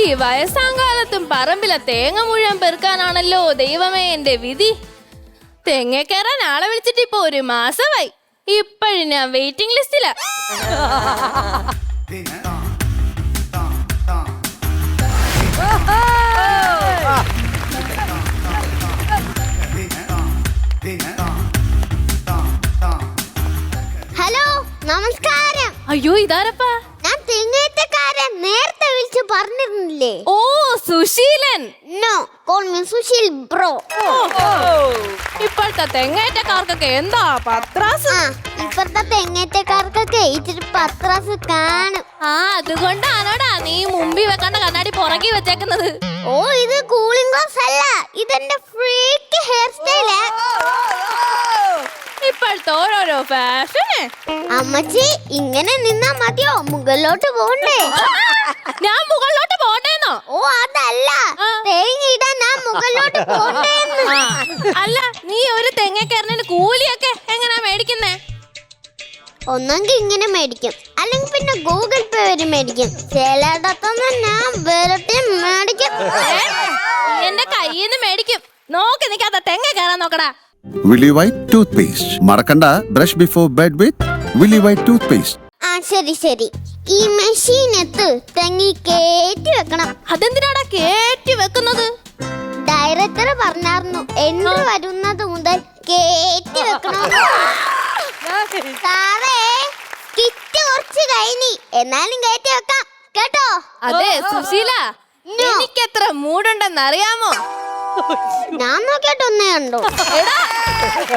ഈ വയസ്സാങ്കാലത്തും പറമ്പിലെ തേങ്ങ മുഴുവൻ പെറുക്കാനാണല്ലോ ദൈവമേ എന്റെ വിധി. തെങ്ങ കയറാൻ ആളെ വിളിച്ചിട്ട് ഇപ്പൊ 1 മാസമായി. ഇപ്പോഴും ഞാൻ വെയിറ്റിംഗ് ലിസ്റ്റിലാ. ഹലോ, നമസ്കാരം. അയ്യോ, ഇതാരപ്പാ? ഞാൻ തെങ്ങേറ്റക്കാരൻ. നേരത്തെ വിളിച്ചു പറഞ്ഞിരുന്നില്ലേ? ഓ, Susheelan. No, call me Susheel bro. ഇപ്പോഴത്തെ തെങ്ങേറ്റക്കാർക്കൊക്കെ എന്താ പത്രാസ്? ഇപ്പോഴത്തെ തെങ്ങേറ്റക്കാർക്കൊക്കെ ഇച്ചിരി പത്രാസ് കാണും. അതുകൊണ്ടാണോടാ നീ മുമ്പിൽ വെക്കേണ്ട കണ്ണാടി പുറകെ വെച്ചേക്കുന്നത്? ഓ, ഇത് കൂളിംഗ് ഗ്ലാസ് അല്ല, ഇതെന്റെ ഫ്രീക്ക് ഹെയർ സ്റ്റൈല്. ഇപ്പോഴത്തെ ഓരോരോ ഫാഷന്. അമ്മച്ചി, ഇങ്ങനെ നിന്നാ മതിയോ? മുകളിലോട്ട് പോണ്ടേ? ഞാൻ മുകളിലോട്ട് പോണ്ടേന്നോ? ഓ, അതല്ല, തേങ്ങ ഇടാൻ ഞാൻ മുകളിലോട്ട് പോണ്ടേന്ന്. അല്ല, നീ ഒരു തെങ്ങക്കയറിന് കൂലിയൊക്കെ എങ്ങനാ മേടിക്കുന്നേ? ഒന്നെങ്കിൽ ഇങ്ങനെ മേടിക്കും, അല്ലെങ്കിൽ പിന്നെ ഗൂഗിൾ പേ വരെ മേടിക്കും. ചിലയിടത്തൊന്നും ഞാൻ വെറുതെ മേടിക്കും. എന്റെ കയ്യിൽ നിന്ന് മേടിക്കും. നോക്കി നിൽക്കാത്ത തെങ്ങ കയറാൻ നോക്കടാ. Willy White toothpaste. മറക്കണ്ട, brush before bed with Willy White toothpaste. ശരി ശരി. ഈ മെഷീനത്ത് തെങ്ങി കേറ്റി വെക്കണം. അതെന്തിനാടാ കേറ്റി വെക്കുന്നത്? ഡയറക്ടർ പറഞ്ഞായിരുന്നു എണ്ണ വരുന്നത് മുതൽ കേറ്റി വെക്കണം. സാറേ, കിറ്റ് കുറച്ച് കഴിഞ്ഞി, എന്നാലും കേറ്റി വെക്കാം കേട്ടോ. അതെ സുശീല, എനിക്കെത്ര മൂടുണ്ടെന്ന് അറിയാമോ? ഞാൻ നോക്കിയിട്ട് ഒന്നേ കണ്ടോ.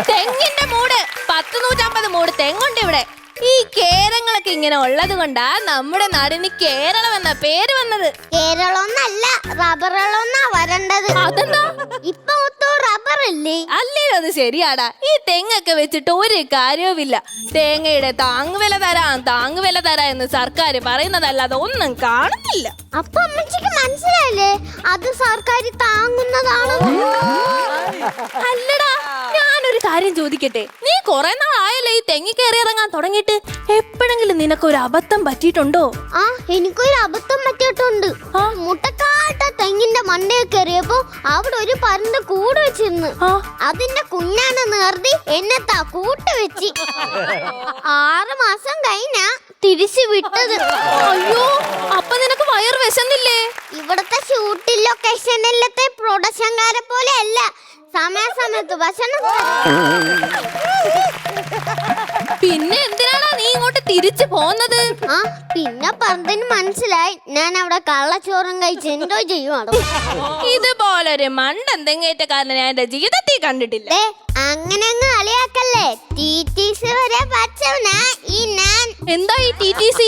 തെങ്ങിന്റെ മൂട് 100-150 മൂട് തെങ്ങുണ്ട് ഇവിടെ. ഈ കേരങ്ങളൊക്കെ ഇങ്ങനെ ഉള്ളത് കൊണ്ടാ നമ്മുടെ നാടിന് കേരളം എന്ന പേര് വന്നത്. കേരളമൊന്നല്ല, റബ്ബറുകളൊന്നാ വരേണ്ടത്. അതെന്താ? ഇപ്പൊ മൊത്തം റബ്ബർ അല്ലേ? അല്ലേ, അത് ശരിയാടാ. ഈ തെങ്ങൊക്കെ വെച്ചിട്ട് ഒരു കാര്യവുമില്ല. തേങ്ങയുടെ താങ്ങുവില തരാം എന്ന് സർക്കാർ പറയുന്നതല്ലാതെ ഒന്നും കാണുന്നില്ല. അപ്പൊ അമ്മച്ചിക്ക് മനസ്സിലായില്ലേ അത് സർക്കാർ താങ്ങുന്നതാണ്? അല്ലടാ, ഞാനൊരു കാര്യം ചോദിക്കട്ടെ. നീ കുറെ നാളായല്ലേ ഈ തെങ്ങി കയറി ഇറങ്ങാൻ തുടങ്ങിയിട്ട്? എപ്പോഴെങ്കിലും നിനക്കൊരു അബദ്ധം പറ്റിയിട്ടുണ്ടോ? എനിക്കൊരു അബദ്ധം പറ്റിയിട്ടുണ്ട്. മുട്ടക്കാട്ട തെങ്ങിന്റെ മണ്ടയിൽ കയറിയപ്പോ അവിടെ ഒരു പരണ്ട് കൂട് വെച്ചിരുന്നു. അതിന്റെ കുഞ്ഞാണെന്ന് കരുതി എന്നെ കൂട്ട് വെച്ച് 6 മാസം കഴിഞ്ഞാ തിരിച്ചു വിട്ടത്. അയ്യോ, അപ്പൊ നിനക്ക് വയറ് വിശന്നില്ലേ? ഇവിടത്തെ ഷൂട്ടിംഗ് ലൊക്കേഷനിലത്തെ പ്രൊഡക്ഷൻകാരെ പോലെ അല്ല, സമയത്ത് ഭക്ഷണം. പിന്നെ എന്തിനാണോ നീ ഇങ്ങോട്ട് തിരിച്ചു പോന്നത്? പിന്നെ പറഞ്ഞതിന് മനസ്സിലായി ഞാൻ അവിടെ കള്ളച്ചോറും കഴിച്ച് എൻജോയ് ചെയ്യുവാണോ. ഇതുപോലൊരു മണ്ടൻ തെങ്ങേറ്റക്കാരനെ ഞാൻ എന്റെ ജീവിതത്തിൽ കണ്ടിട്ടില്ല. അങ്ങനെ അങ്ങ് കളിയാക്കല്ലേ. TTC വരെ പഠിച്ചവനാ ഈ ഞാൻ. എന്താ ഈ TTC?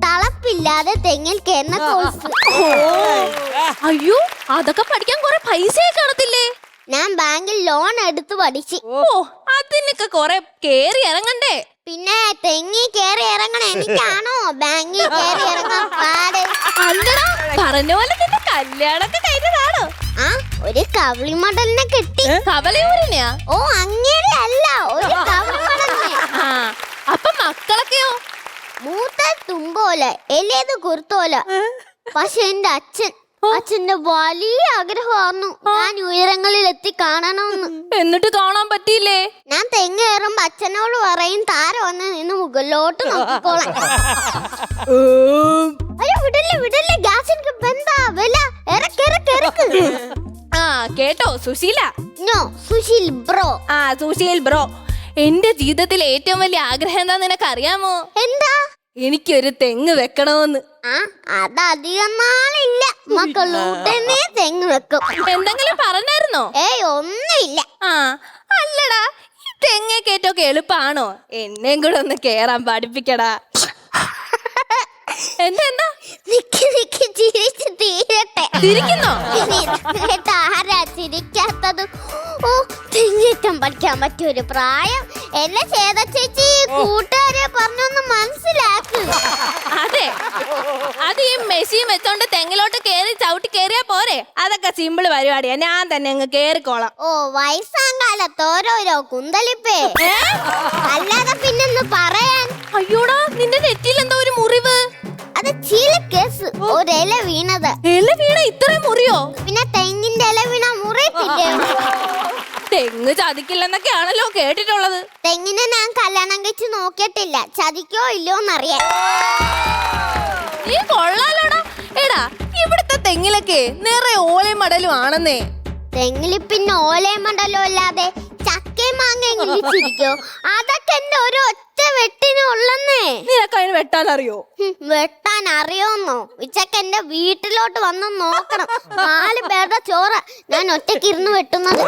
തളപ്പില്ലാതെ തെങ്ങിൽ കയറുന്ന കോഴ്സ്. അയ്യോ, അതൊക്കെ പഠിക്കാൻ കുറെ പൈസയൊക്കെ കാണത്തില്ലേ? ഞാൻ ബാങ്കിൽ ലോൺ എടുത്ത് പഠിച്ചു. അതിനൊക്കെ കൊറേ കേറി ഇറങ്ങണ്ടേ? പിന്നെ തെങ്ങി കേറി ഇറങ്ങണ എനിക്കാണോ ബാങ്കിൽ കേറി ഇറങ്ങാൻ പാട്? അല്ലടാ, പറഞ്ഞ പോലെ നിന്റെ കല്യാണൊക്കെ കഴിഞ്ഞതാണോ? ഒരു കവളി മടലിനെ കിട്ടി. കവലയൂരിനെയാ? ഓ, അങ്ങനെ അല്ല, ഒരു കവളി മടലിനെ. അപ്പൊ മക്കളൊക്കെയോ? മൂത്ത തുമ്പോല, എലേത് കുർത്തോല. പക്ഷെ എന്റെ അച്ഛന്റെ വലിയ ആഗ്രഹമായിരുന്നു ഞാൻ ഉയരങ്ങളിൽ എത്തി കാണണമെന്ന്. എന്നിട്ട് കാണാൻ പറ്റിയില്ലേ? ഞാൻ തെങ്ങ് കയറുമ്പോ അച്ഛനോട് പറയും താര വന്ന് നിന്ന് മുകളിലോട്ട് നോക്കിക്കോളാം. അയ്യോ, വിടല്ലേ ഗ്യാസിന് ബന്ധാ വില. കേട്ടോ Sushila? No, Sushil bro. Sushil bro, എന്റെ ജീവിതത്തിലെ ഏറ്റവും വലിയ ആഗ്രഹം എന്താ നിനക്ക് അറിയാമോ? എന്താ? എനിക്കൊരു തെങ്ങ് വെക്കണമെന്ന്. അതധികം നാളില്ല, മക്കളൂട്ടനെ തെങ്ങ് വെക്കും. എന്തെങ്കിലും പറഞ്ഞായിരുന്നോ? ഒന്നുമില്ല. അല്ലടാ, ഈ തെങ്ങ കയറ്റൊക്കെ എളുപ്പാണോ? എന്നെയും കൂടെ ഒന്ന് കേറാൻ പഠിപ്പിക്കടാ. എന്താ ചിരിച്ചു തീരട്ടെ. ചിരിക്കുന്നോ? ആരാ ചിരിക്കാത്തത്? ഓ, തെങ്ങേറ്റം പഠിക്കാൻ പറ്റിയൊരു പ്രായം. എന്നെ ചേത ചേച്ചി കൂട്ടുകാരെ പറഞ്ഞൊന്ന് മനസ്സിലാക്ക്. അതെ, അത് ഈ മെഷീൻ വെച്ചോണ്ട് തെങ്ങിലോട്ട് ചവിട്ടി കേറിയാ പോരെ? അതൊക്കെ സിമ്പിൾ പരിപാടിയാ, ഞാൻ തന്നെ അങ്ങ് കേറിക്കോളാം. ഓ, വയസ്സാങ്കാലത്ത് ഓരോരോ കുന്തളിപ്പേ, അല്ലാതെ പിന്നെന്ന് പറയാൻ. അയ്യോടാ, നിന്റെ നെറ്റിയിൽ എന്തോ ഒരു മുറിവ്. അത് ചില കേസ് ഒരില വീണത്. ഇല ചതിക്കോ? പിന്നെ തെങ്ങിന്റെ ഇല വീണ മുറിയത്തില്ലേ? തെങ്ങ് ചതിക്കില്ലെന്നൊക്കെയാണല്ലോ കേട്ടിട്ടുള്ളത്. തെങ്ങിനെ ഞാൻ കല്യാണം കഴിച്ച് നോക്കിയിട്ടില്ല, ചതിക്കോ ഇല്ലയോന്നറിയാൻ. നീ കൊള്ളാലോടാ. എടാ, ഇവിടുത്തെ തെങ്ങിലൊക്കെ നിറയെ ഓലയും മടലും ആണെന്നേ. തെങ്ങില് പിന്നെ ഓലയും മണ്ടല്ലോ അല്ലാതെ ചക്കയും മാങ്ങയും കിളിച്ചിരിക്കോ? അതൊക്കെ എന്റെ ഒരു ഒറ്റ വെട്ടിനുള്ളന്നേ. നിനക്ക് അതിന് വെട്ടാൻ അറിയോ? വെട്ടാൻ അറിയോന്നോ? ഉച്ചക്ക് എന്റെ വീട്ടിലോട്ട് വന്ന് നോക്കണം. 4 പേരുടെ ചോറ് ഞാൻ ഒറ്റയ്ക്ക് ഇരുന്ന് വെട്ടുന്നത്.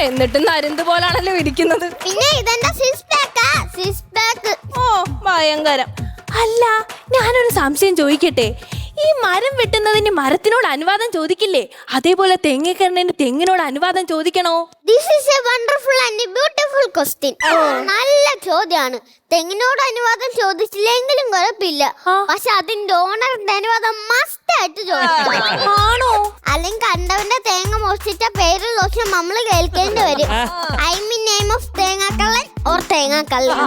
എന്നിട്ടും നരുന്ത് പോലാണല്ലോ ഇരിക്കുന്നത്. പിന്നെ ഇതെന്റെ സിക്സ് പാക്ക്. ഓ, ഭയങ്കരം. അല്ല, ഞാനൊരു സംശയം ചോദിക്കട്ടെ. ഈ മരം വെട്ടുന്നതിന് മരത്തിനോട് അനുവാദം ചോദിക്കില്ലേ? അതേപോലെ തെങ്ങിക്കറിന് തെങ്ങിനോട് അനുവാദം ചോദിക്കണോ? This is a wonderful and beautiful question. നല്ല ചോദ്യമാണ്. തെങ്ങിനോട് അനുവാദം ചോദിച്ചില്ലെങ്കിലും കുഴപ്പമില്ല, പക്ഷെ അതിന്റെ ഓണറിന്റെ അനുവാദം മസ്റ്റ് ആയിട്ട് ചോദിക്കണം. ആണോ? അല്ലെങ്കിൽ കണ്ടവന്റെ തേങ്ങ മോഷ്ടിച്ച പേര് ദോഷം നമ്മള് കേൾക്കേണ്ടി വരും. ഐ മീൻ നെയിം ഓഫ് തേങ്ങാക്കള്ളൻ ഓർ തേങ്ങാക്കള്ളൻ.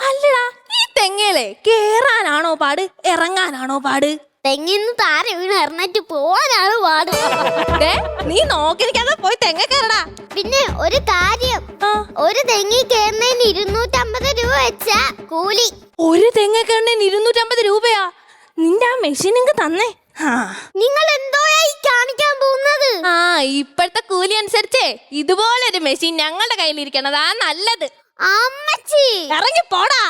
അല്ലടാ, ഈ തെങ്ങേലേ കേറാനാണോ പാട്, ഇറങ്ങാനാണോ പാട്? തെങ്ങിന്ന് താര വീണ് എറിഞ്ഞിട്ട് പോവാനാണ് പാട്. നീ നോക്കിയിരിക്കാതെ പോയി തെങ്ങ കയറടാ. പിന്നെ ഒരു കാര്യം, ഒരു തെങ്ങി കയറുന്നതിന് 250 രൂപ വെച്ചാ കൂലി. ഒരു തെങ്ങ കയറുന്നതിന് 250 രൂപയാ? നിന്റെ ആ മെഷീൻ ഇങ്ങ് തന്നേ. നിങ്ങൾ എന്തോയായി കാണിക്കാൻ പോകുന്നത്? ഇപ്പോഴത്തെ കൂലി അനുസരിച്ചേ ഇതുപോലൊരു മെഷീൻ ഞങ്ങളുടെ കയ്യിലിരിക്കണതാ നല്ലത്. അമ്മച്ചി ഇറങ്ങി പോടാ.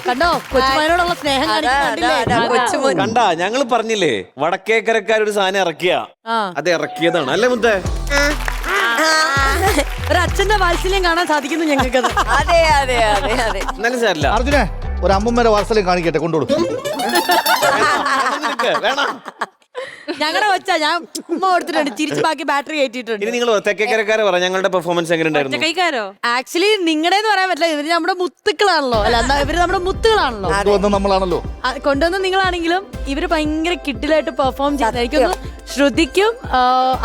കണ്ടോ കൊച്ചുമോനോടുള്ള സ്നേഹം കണ്ടാ? ഞങ്ങള് പറഞ്ഞില്ലേ വടക്കേക്കരക്കാരൊരു സാധനം ഇറക്കിയ അത് ഇറക്കിയതാണ് അല്ലേ മുത്തേ? ഒരു അച്ഛന്റെ വാത്സല്യം കാണാൻ സാധിക്കുന്നു ഞങ്ങൾക്ക്. എന്നാലും സാരില്ല. അർജുനെ, ഒരു അമ്മൂമ്മയുടെ വാത്സല്യം കാണിക്കട്ടെ, കൊണ്ടോളൂ. വേണം. ഞങ്ങളുടെ കൊച്ചാ, ഞാൻ ഉമ്മ കൊടുത്തിട്ടുണ്ട്, തിരിച്ച് ബാക്കി ബാറ്ററി കയറ്റിയിട്ടുണ്ട്. ഇനി നിങ്ങൾ തെക്കേക്കരക്കാരെ പറ ഞങ്ങളുടെ പെർഫോമൻസ് എങ്ങനെ ഉണ്ടായിരുന്നു? കൈക്കാരോ? ആക്ച്വലി നിങ്ങളുടെന്ന് പറയാൻ പറ്റില്ല, ഇവര് നമ്മുടെ മുത്തുക്കളാണല്ലോ. അല്ല, ഇവര് നമ്മുടെ മുത്തുകളാണല്ലോ. നമ്മളാണല്ലോ കൊണ്ടുവന്ന നിങ്ങളാണെങ്കിലും ഇവര് ഭയങ്കര കിഡിലായിട്ട് പെർഫോം ചെയ്തായിരിക്കും. ശ്രുതിക്കും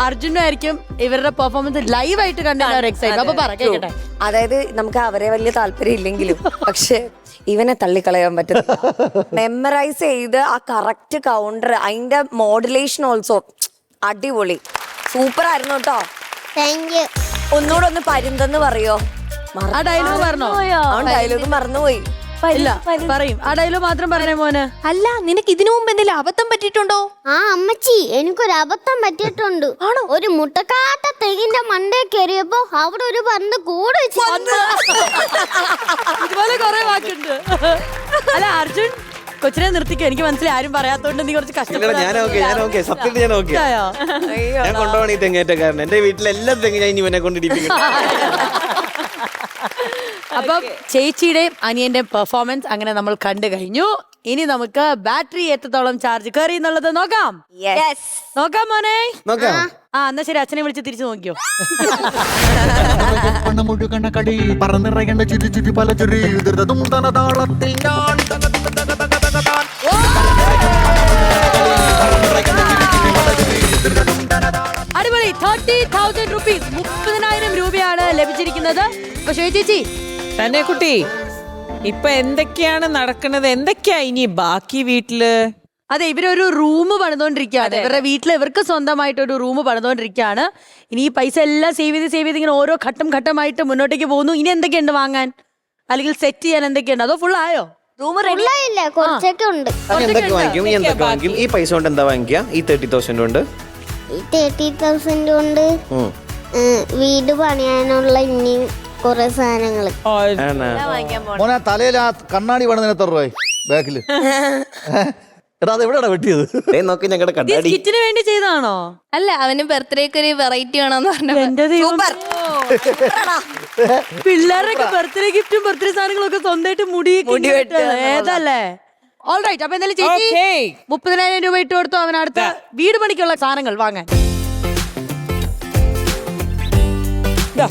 അർജുനും ആയിരിക്കും ഇവരുടെ പെർഫോമൻസ് ലൈവായിട്ട് കണ്ടിട്ട് എക്സൈറ്റ്. അപ്പൊ പറ കേട്ടെ. അതായത് നമുക്ക് അവരെ വലിയ താല്പര്യം ഇല്ലെങ്കിലും പക്ഷെ ഇവനെ തള്ളിക്കളയാൻ പറ്റും. മെമ്മറൈസ് ചെയ്ത് ആ കറക്റ്റ് കൗണ്ടർ, അതിന്റെ മോഡുലേഷൻ ഓൾസോ അടിപൊളി, സൂപ്പർ ആയിരുന്നു കേട്ടോ. Thank you. ഒന്നുകൂടെ ഒന്ന് പരുന്തെന്ന് പറയോ? ആ ഡയലോഗ് പറഞ്ഞോ? ആ ഡയലോഗ് മറന്നുപോയി. ഇല്ല, പറയും. ആ ഡയലോഗ് മാത്രം പറഞ്ഞേ മോന്. അല്ല, നിനക്ക് ഇതിനു മുമ്പ് എന്തെങ്കിലും അബദ്ധം പറ്റിയിട്ടുണ്ടോ? അമ്മച്ചി, എനിക്കൊരു അബദ്ധം പറ്റിയിട്ടുണ്ട്. ഒരു മുട്ടക്കാട്ട തെങ്ങിന്റെ മണ്ടേ കയറിയപ്പോ അവിടെ ഒരു പന്ത് കൂടെ വെച്ച്. ഇതുപോലെ കൊറേ വാക്കുണ്ട്. അല്ല അർജുൻ, കൊച്ചിനെ നിർത്തിക്കോ. എനിക്ക് മനസ്സിലായി, ആരും പറയാത്തോണ്ട് നീ കുറച്ച് കഷ്ടപ്പെടാ. ഞാൻ സത്യത്തിൽ ഞാൻ ഓക്കെ. ഞാൻ കൊണ്ടുപോകണം ഈ തെങ്ങേറ്റക്കാരൻ. എന്റെ വീട്ടിലെ എല്ലാ തെങ്ങ് ഞാൻ ഇവനെ കൊണ്ടിരിക്കും. അപ്പം ചേച്ചിയുടെയും അനിയന്റെയും പെർഫോമൻസ് അങ്ങനെ നമ്മൾ കണ്ടു കഴിഞ്ഞു. ഇനി നമുക്ക് ബാറ്ററി എത്രത്തോളം ചാർജ് കയറി എന്നുള്ളത് നോക്കാം. നോക്കാം മോനെ. എന്നാ ശരി, അച്ഛനെ വിളിച്ച് തിരിച്ചു നോക്കിയോ. പറന്നിറങ്ങേണ്ട ചുറ്റി ചുറ്റി പല ചുരി താളത്തിൽ ഞാൻ അടിപൊളി. 30,000 rupees, 30,000 രൂപയാണ് ലഭിച്ചിരിക്കുന്നത്. അപ്പൊ ചേച്ചി തന്നെ കുട്ടി, ഇപ്പൊ എന്തൊക്കെയാണ് നടക്കുന്നത്? എന്തൊക്കെയാ ഇനി ബാക്കി വീട്ടില്? അതെ, ഇവരൊരു റൂം പണിതോണ്ടിരിക്കുകയാണ്. ഇവരുടെ വീട്ടിൽ ഇവർക്ക് സ്വന്തമായിട്ട് ഒരു റൂം പണിതോണ്ടിരിക്കുകയാണ്. ഇനി ഈ പൈസ എല്ലാം സേവ് ചെയ്ത് ഇങ്ങനെ ഓരോ ഘട്ടമായിട്ട് മുന്നോട്ടേക്ക് പോകുന്നു. ഇനി എന്തൊക്കെയുണ്ട് വാങ്ങാൻ, അല്ലെങ്കിൽ സെറ്റ് ചെയ്യാൻ എന്തൊക്കെയുണ്ട്? അതോ ഫുൾ ആയോ? Room ready? കുറച്ചൊക്കെ ഉണ്ട്. എന്തൊക്കെ വാങ്ങിക്കും? ഈ പൈസ കൊണ്ട് എന്താ വാങ്ങിക്കുക? ഈ 30,000 കൊണ്ട് 30,000 കൊണ്ട് വീട് പണിയാനുള്ള ഇനിയും കുറെ സാധനങ്ങള്. മോനെ, തലയിൽ ആ കണ്ണാടി വേണം എത്ര രൂപ ബാക്കില്? എടാ, അത് എവിടെയാണ് വെട്ടിയത്? നോക്കി ഞങ്ങളുടെ കണ്ണാടി കിറ്റിന് വേണ്ടി ചെയ്താണോ? അല്ല, അവന് ബർത്ത്ഡേക്ക് ഒരു വെറൈറ്റി വേണമെന്ന് പറഞ്ഞു. എന്റെ ദൈവം, പിള്ളേരുടെ ബർത്ത്ഡേ ഗിഫ്റ്റും ബർത്ത്ഡേ സാധനങ്ങളും ഒക്കെ സ്വന്തമായിട്ട് മുടി ഏതല്ലേ? ഓൾറൈറ്റ്. അപ്പൊ എന്തായാലും ചേച്ചി 30,000 രൂപ ഇട്ട് കൊടുത്തു അവൻ അടുത്ത വീട് പണിക്കുള്ള സാധനങ്ങൾ വാങ്ങാൻ. വാ.